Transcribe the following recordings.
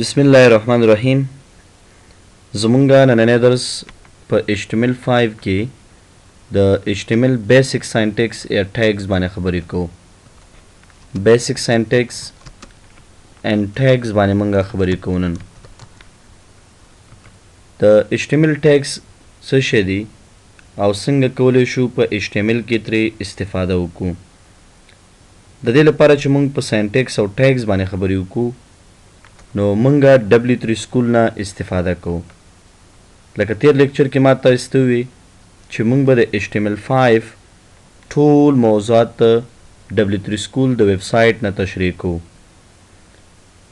بسم الله الرحمن الرحیم. زمونږه نننی درس په HTML 5 کې د HTML بیسیک ساینټیکس یا ټیګز باندې خبرې کوو. بیسیک ساینټیکس اینڈ ټیګز باندې مونږه خبرې کوو نن. د HTML ټیګز څه شی دي او څنګه کولی شو په HTML کې ترې استفاده وکړو. د دې لپاره چې مونږ په ساینټیکس او ټیګز باندې خبرې وکړو نو مونږه W3 سکول نه استفاده کوو. لکه تیر لیکچر کې ما تاسو ته وی چې مونږ به د HTML 5 ټول موضوعات W3 سکول د ویب سایټ نه تشریح کوو.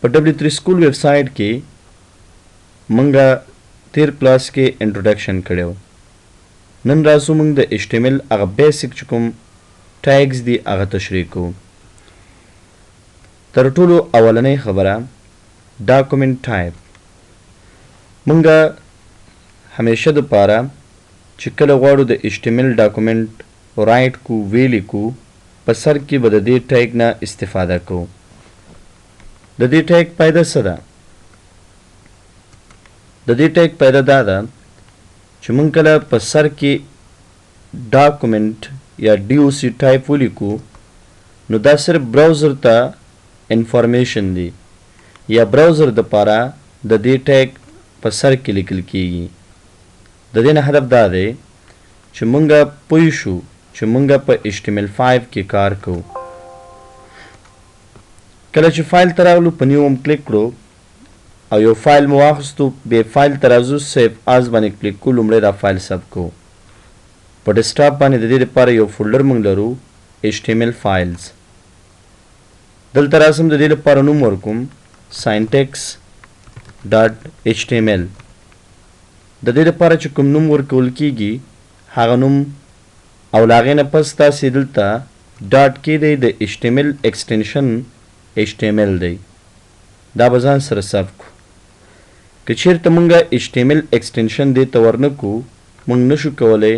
په W3 سکول ویب سایټ کې مونږه تیر کلاس کې انټروډکشن کړو. نن راځو مونږ د HTML هغه بیسیک چې کوم ټیګز دي هغه تشریح کوو. تر ټولو اولنۍ خبره ډاکومنټ ټایپ. مونږه همیشه د پاره چې کله غواړو د HTML ډاکومنټ رائټ کو ویلی کو په سر کې به د دې ټیګ نه استفاده کوو. د دې ټیګ پیدا څه ده؟ د دې ټیګ پیدا دا ده چې مونږ کله په سر کې ډاکومنټ یا DOC ټایپ ولیکو نو دا صرف براوزر ته انفارمیشن دی یا براوزر د پاره د دې ټیګ په سر کې لیکل کیږي. د دې نه هدف دا دی چې مونږه پوه شو چې مونږه په HTML 5 کې کار کوو. کله چې فایل ته راغلو په نیو هم کلیک کړو او یو فایل مو واخیستو بیا فایل ته راځو سیف از باندې کلیک کوو. لومړی دا فایل ثبت کوو. په ډیسکټاپ باندې د دې لپاره یو فولډر مونږ لرو HTML فایلز. دلته راځم د دې لپاره نوم ورکوم syntax.html. د دې لپاره چې کوم نوم ورکول کیږي هغه نوم او لاغې نه پس تاسې دلته ډاټ کې دی د HTML ایکسټنشن HTML دی. دا به ځان سره ثبت کړو. که چیرته مونږه HTML ایکسټنشن دې ته ورنه کړو مونږ نشو کولی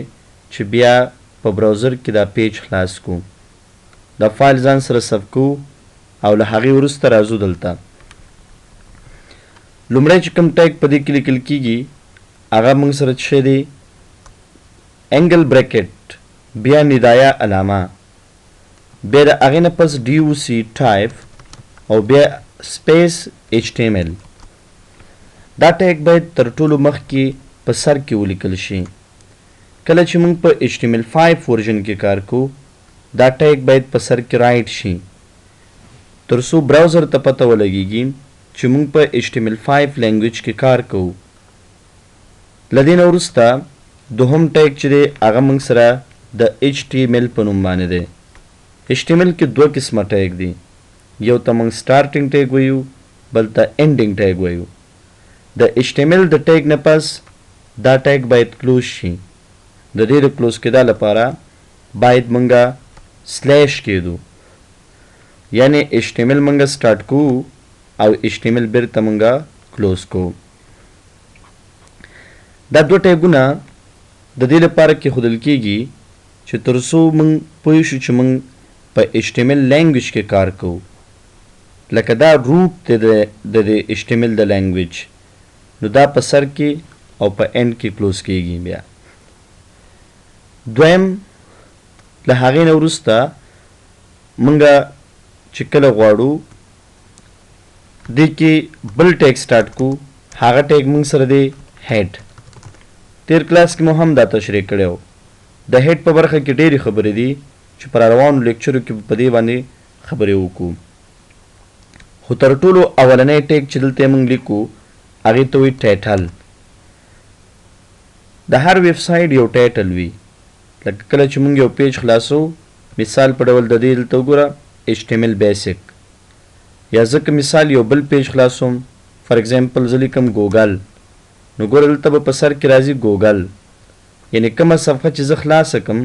چې بیا په براوزر کې دا پیج خلاص کړو. دا فایل ځان سره ثبت کړو او له هغې وروسته راځو دلته. لومړی چې کوم ټیګ په دې کې لیکل کیږي هغه موږ سره څه دی؟ انګل بریکټ، بیا ندایه علامه، بیا د هغې نه پس DOC ټایپ او بیا سپیس HTML. دا ټیګ باید تر ټولو مخکې په سر کې ولیکل شي. کله چې موږ په HTML 5 ورژن کې کار کوو دا ټیګ باید په سر کې رائټ شي تر څو براوزر ته پته ولګیږي چې موږ په HTML 5 لینګویج کې کار کوو. له دې نه وروسته دوهم ټیګ چې دی هغه موږ سره د HTML په نوم باندې دی. HTML کې دوه قسمه ټیګ دي. یو ته موږ سټارټینګ ټیګ وایو، بل ته اینډینګ ټیګ وایو. د HTML د ټیګ نه پس دا ټیګ باید کلوز شي. د دې د کلوز کېدا لپاره باید موږ سلیش کېدو، یعنی HTML موږ سټارټ کوو او HTML بیرته موږ کلوز کوو. دا دوه ټیګونه د دې لپاره کېښودل کېږي چې تر څو موږ پوه شو چې موږ په HTML لینګویج کې کار کوو. لکه دا روټ دی د HTML د لینګویج، نو دا په سر کې او په اینډ کې کلوز کېږي. بیا دویم له هغې نه وروسته موږ چې کله غواړو دې کې بل ټیګ سټارټ کړو هغه ټیګ موږ سره دی هیډ. تیر کلاس کې مو هم دا تشریح کړی و. د هیډ په برخه کې ډېرې خبرې دي چې په راروانو لیکچرو کې په دې باندې خبرې وکړو. خو تر ټولو اولنی ټیګ چې دلته موږ لیکو هغې ته وایي ټایټل. د هر ویب سایټ یو ټایټل وي. لکه کله چې موږ یو پیج خلاصو مثال په ډول د دې دلته وګوره HTML بیسیک، یا ځکه مثال یو بل پیج خلاصوم فار ایگزامپل زه لیکم ګوګل، نو ګوره دلته به په سر کې راځي ګوګل، یعنی کومه صفحه چې زه خلاصه کړم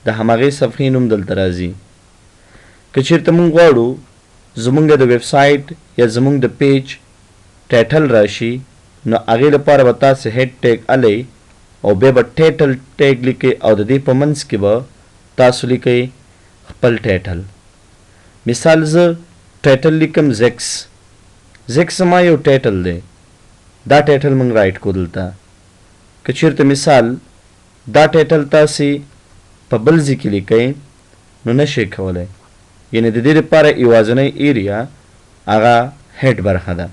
د هماغې صفحې نوم دلته راځي. که چېرته موږ غواړو زموږ د ویب سایټ یا زموږ د پیج ټایټل راشي نو هغې لپاره به تاسې هیډ ټیګ الی او بیا به ټایټل ټیګ لیکئ او د دې په منځ کې به تاسو لیکئ خپل ټایټل. مثال زه ټایټل لیکم ZICS ZICS ما یو ټایټل دی، دا ټایټل موږ رائټ کو دلته. که چیرته مثال دا ټایټل تاسې په بل ځای کې لیکئ نو نشئ کولی، یعنې د دې لپاره یوازینۍ ایریا هغه هیډ برخه ده.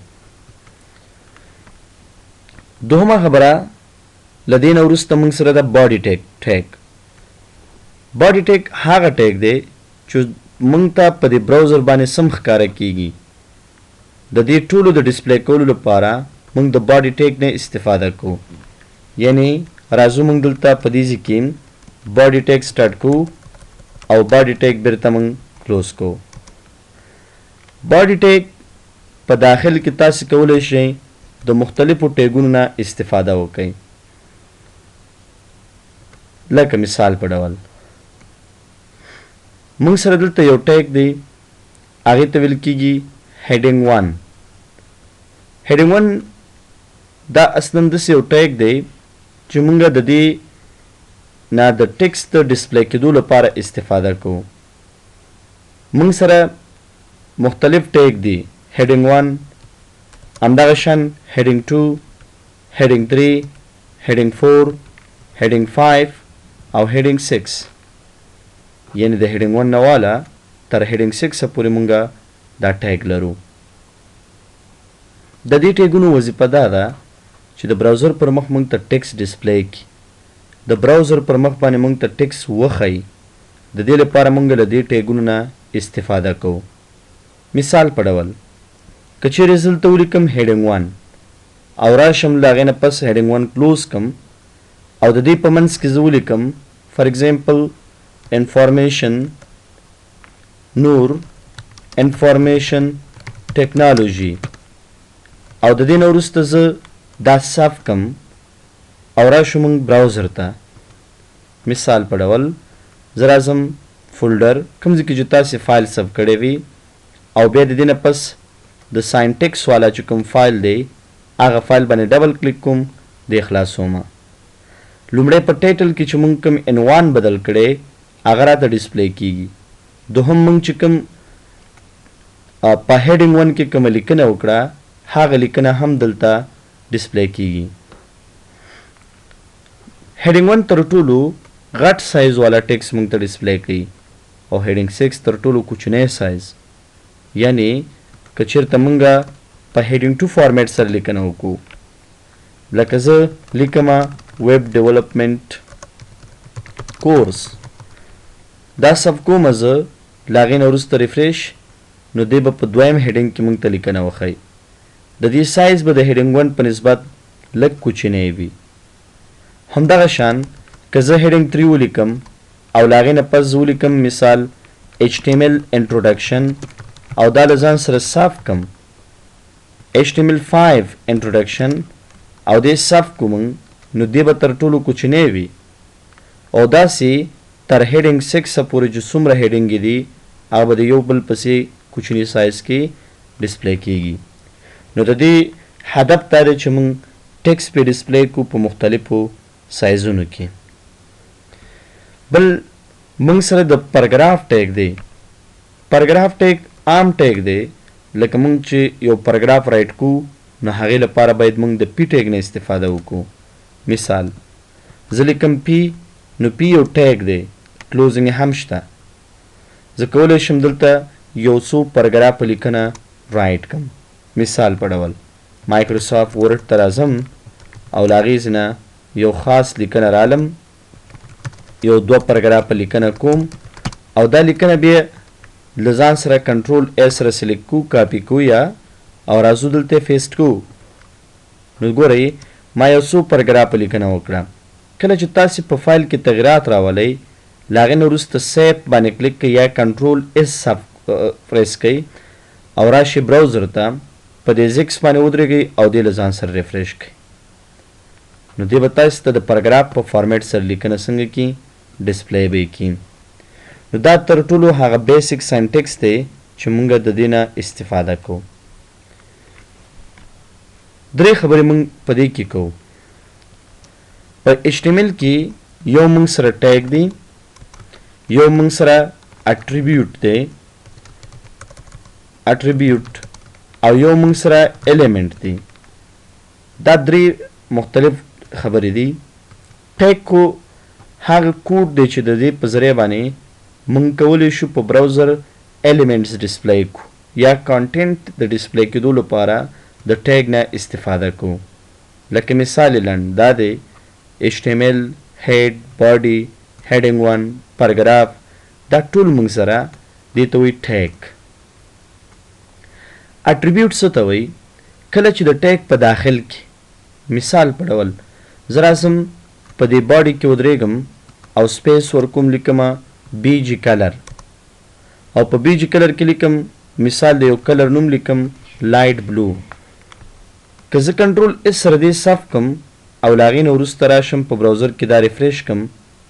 دوهمه خبره له دې نه وروسته موږ سره ده باډي ټیګ. باډي ټیګ هغه ټیګ دی چې موږ ته په دې براوزر باندې سم ښکاره کیږي. د دې ټولو د ډسپلی کولو لپاره موږ د باډي ټیګ نه استفاده کوو، یعنی راځو موږ دلته په دې ځای کې باډي ټیګ سټارټ کوو او باډي ټیګ بیرته موږ کلوز کوو. باډي ټیګ په داخل کې تاسې کولی شئ د مختلفو ټیګونو نه استفاده وکئ. لکه مثال په ډول موږ سره دلته یو ټیګ دی، هغې ته ویل کېږي هیډینګ 1. هیډینګ 1 دا اصلا داسې یو ټیګ دی چې موږ د دې نه د ټیکسټ د ډسپلی کېدو لپاره استفاده کوو. موږ سره مختلف ټیګ دي، هیډینګ 1 همدغه شان هیډینګ 2، هیډینګ 3، هیډینګ 4، هیډینګ 5 او هیډینګ 6. یعنی د هیډینګ 1 نه والا تر هیډینګ 6 پورې موږ دا ټیګ لرو. د دې ټیګونو وظیفه دا ده چې د براوزر پر مخ موږ ته ټیکس ډسپلی کړي، د براوزر پر مخ باندې موږ ته ټیکس وښیي. د دې لپاره موږ له دې ټیګونو نه استفاده کوو. مثال په ډول که چیرې زه دلته ولیکم هیډینګ 1 او راشم له هغې نه پس هیډینګ 1 کلوز کم او د دې په منځ کې زه ولیکم فار ایگزامپل انفارمیشن نور انفارمیشن ټیکنالوژي او د دې نه وروسته زه دا صاف کم او راشو موږ براوزر ته. مثال په ډول زه راځم فولډر کوم ځای کې چې تاسې فایل سیف کړی وي او بیا د دې نه پس د ساینټکس والا چې کوم فایل دی هغه فایل باندې ډبل کلیک کوم، د خلاصوم. لومړی په ټایټل کې چې موږ کوم عنوان بدل کړی هغه راته ډسپلی کیږي. دوهم موږ چې کوم په هیډینګ 1 کې کومه لیکنه وکړه هغه لیکنه هم دلته ډسپلی کیږي. هیډینګ 1 تر ټولو غټ سایز والا ټیکس موږ ته ډسپلی کوي او هیډینګ 6 تر ټولو کوچنی سایز. یعنی که چیرته موږ په هیډینګ 2 فارمیټ سره لیکنه وکړو، لکه زه لیکمه ویب ډیولپمنټ کورس، دا سب کومه زه له هغې نه وروسته ریفریش نو دی به په دویم هیډینګ کې موږ ته لیکنه وښیي. د دې سایز به د هیډینګ 1 په نسبت لږ کوچنی وي. همدغه شان که زه هیډینګ 3 ولیکم او له هغې نه پس زه ولیکم مثال HTML انټروډکشن او دا له ځان سره صاف کم HTML5 انټروډکشن او دې صاف کوم نو دی به تر ټولو کوچنی وي او داسې تر هیډینګ 6 پورې چې څومره هیډینګ دي هغه به د یو بل پسې کوچني سایز کې ډسپلی کیږي. نو د دې هدف دا دی چې موږ ټیکس په ډسپلی کو په مختلفو سایزونو کې. بل موږ سره د پاراګراف ټیګ دی. پاراګراف ټیګ عام ټیګ دی، لکه موږ چې یو پاراګراف رائټ کو نو هغې لپاره باید موږ د پی ټیګ نه استفاده وکړو. مثال زه لیکم پی نو پی یو ټیګ دی، کلوزنګ هم شته. زه کولی شم دلته یو څو پاراګراف لیکنه رائټ کم. مثال په ډول مایکروسافټ ورډ ته راځم او له هغې ځای نه یو خاص لیکنه رالم، یو 2 پاراګراف لیکنه کوم او دا لیکنه بیا له ځان سره کنټرول A سره سلیکټ کو، کاپي کو یا او راځو دلته پیسټ کو. نو ګورئ ما یو څو پاراګراف لیکنه وکړه. کله چې تاسې په فایل کې تغیرات راولئ له هغې نه وروسته سیف باندې کلیک کړئ یا کنټرول S پریس کړئ او راشئ براوزر ته په دې ZICS باندې ودرېږئ او دې له ځان سره ریفریش کړئ. نو دې به تاسې ته د پاراګراف په فارمیټ سره لیکنه څنګه کړي ډسپلی به یې کړي. نو دا تر ټولو هغه بیسک سینټکس دی چې موږ د دې نه استفاده کوو. 3 خبرې موږ په دې کې کوو. په HTML کې یو موږ سره ټیګ دی، یو موږ سره اټریبیوټ دی، اټریبیوټ او یو موږ سره element دی. دا درې مختلف خبرې دي. ټیګ کو هغه کوډ دی چې د دې په ذریعه باندې موږ کولی شو په براوزر elements ډسپلی کو یا کانټینټ د ډسپلی کېدو لپاره د ټیګ نه استفاده کو. لکه مثال لنډ دا دی HTML head body heading 1 paragraph دا ټول موږ سره دې ته وایي ټیګ. اټریبیوټ څه ته وایي؟ کله چې د ټیګ په داخل کې مثال په ډول زه راځم په دې باډي کې ودرېږم او سپیس ورکوم لیکمه BG کلر او په BG کلر کې لیکم مثال د یو کلر نوم لیکم لایټ بلو. که زه کنټرول اس سره دې صف کم او له هغې نه وروسته راشم په براوزر کې دا ریفریش کم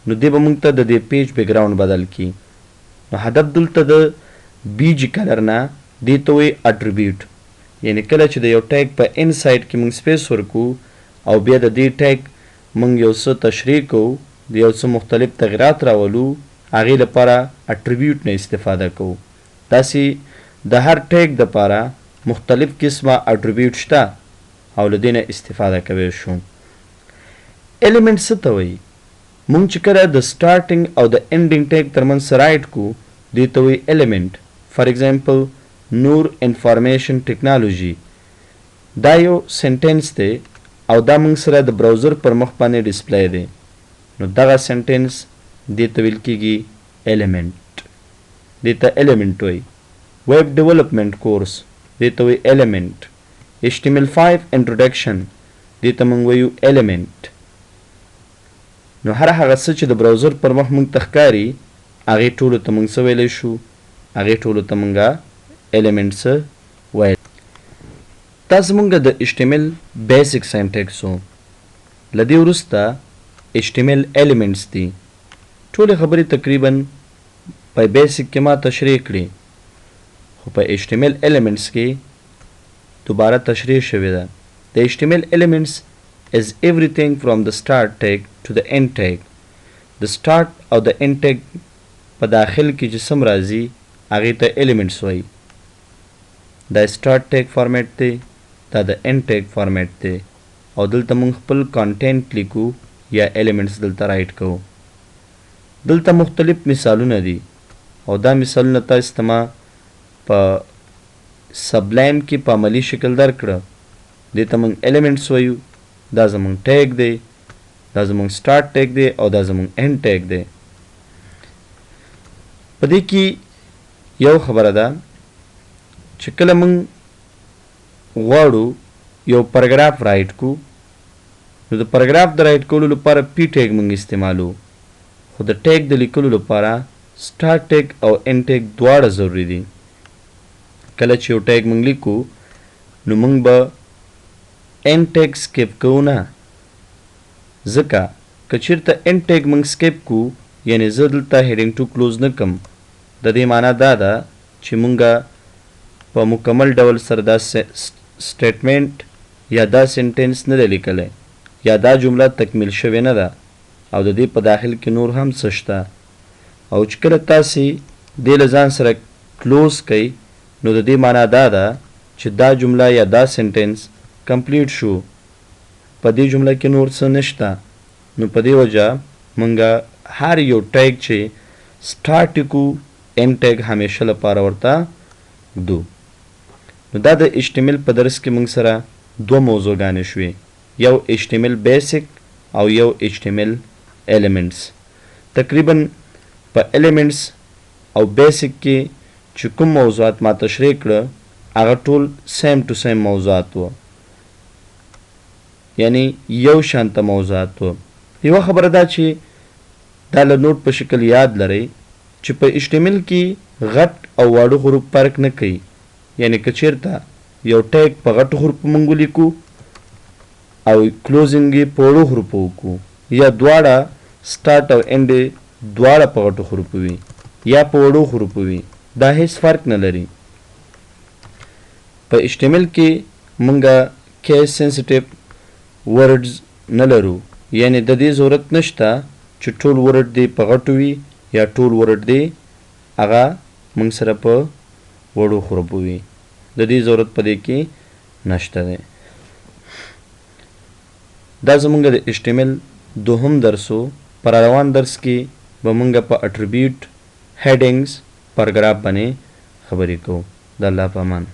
نو دې به موږ ته د دې پیج بیکګراوند بدل کړي. نو هدف دلته د BG کلر نه دې ته وایي اټریبیوټ. یعنی کله چې د یو ټیګ په ان سایډ کې موږ سپیس ورکو او بیا د دې ټیګ موږ یو څه تشریح کوو د یو څه مختلف تغیرات راولو هغې لپاره اټریبیوټ نه استفاده کوو. داسې د هر ټیګ دپاره مختلف قسمه اټریبیوټ شته او له دې نه استفاده کوی شو. element څه ته وایي؟ موږ چې کله د سټارټینګ او د انډینګ ټیګ ترمنځ رایټ کو دې ته وایي element. فار ایگزامپل نور انفارمیشن ټیکنالوژي دا یو سنټینس دی او دا موږ سره د براوزر پر مخ باندې ډسپلی دی. نو دغه سنټینس دې ته ویل کېږي element. دې ته element وایي. ویب ډیولپمنټ کورس دې ته وایي element. HTML5 introduction دې ته موږ وایو element. نو هر هغه څه چې د براوزر پر مخ موږ ته ښکاري هغې ټولو ته موږ څه ویلی شو؟ هغې ټولو ته موږ elements ویل. دا زموږ د HTML بیسک سینټیکس و. له دې وروسته HTML elements دي. ټولې خبرې تقریبا په بیسک کې ما تشریح کړي خو په HTML elements کې دوباره تشریح شوې ده. د HTML elements is everything from the start tag to the end tag. د start او د end tag په داخل کې چې سم راځي هغې ته elements وایي. دا start tag فارمیټ دی دا د end tag فارمیټ دی او دلته موږ خپل کانټینټ لیکو یا elements دلته رایټ کوو. دلته مختلف مثالونه دي او دا مثالونه تاسو ته ما په سبلایم کې په عملي شکل درکړه. دې ته موږ elements وایو. دا زموږ ټیګ دی دا زموږ start tag دی او دا زموږ end tag دی. په دې کې یو خبره ده چې کله موږ غواړو یو پاراګراف رایټ کو نو د پاراګراف د رایټ کولو لپاره پی ټیګ موږ استعمالو خو د ټیګ د لیکلو لپاره سټارټ ټیګ او end ټیګ دواړه ضروري دي. کله چې یو ټیګ موږ لیکو نو موږ به end ټیګ سکیپ کوو نه ځکه که چېرته end ټیګ موږ سکیپ کو یعنې زه دلته هیډینګ ټو کلوز نه کم د دې معنا دا ده چې موږ په مکمل ډول سره دا سټیټمنټ یا دا سنټینس نه دی لیکلی یا دا جمله تکمیل شوې نه ده او د دې په داخل کې نور هم څه شته او چې کله تاسې دې له ځان سره کلوز کوئ نو د دې معنا دا ده چې دا جمله یا دا سنټینس کمپلیټ شو په دې جمله کې نور څه نشته. نو په دې وجه موږ هر یو ټیګ چې سټارټ کو end ټیګ همیشه لپاره ورته دو. نو دا د HTML په درس کې موږ سره دوه موضوعګانې شوې یو HTML بیسک او یو HTML elements. تقریبا په elements او بیسک کې چې کوم موضوعات ما تشریح کړه هغه ټول سیم ټو سیم موضوعات وو یعنی یو شانته موضوعات وو. یوه خبره دا چې دا له نوټ په شکل یاد لرئ چې په HTML کې غټ او واړه حروف فرق نه کوي. یعنی که چېرته یو ټیګ په غټو حروفو موږ ولیکو او کلوزینګ یې په وړو حروفو وکړو یا دواړه سټارټ او اینډ یې دواړه په غټو حروفو وي یا په وړو حروفو وي دا هیڅ فرق نه لري. په HTML کې موږ کیس سینسیټیو ورډز نه لرو یعنی د دې ضرورت نشته چې ټول ورډ دې په غټو وي یا ټول ورډ دې هغه موږ سره په وړو حروفو وي. د دې ضرورت په دې کې نشته دی. دا زمونږ د HTML دوهم درسو. پر روان درس کې به مونږ په اټریبیوټ، هیډینګز، پاراګراف باندې خبرې کوو. د الله په امان.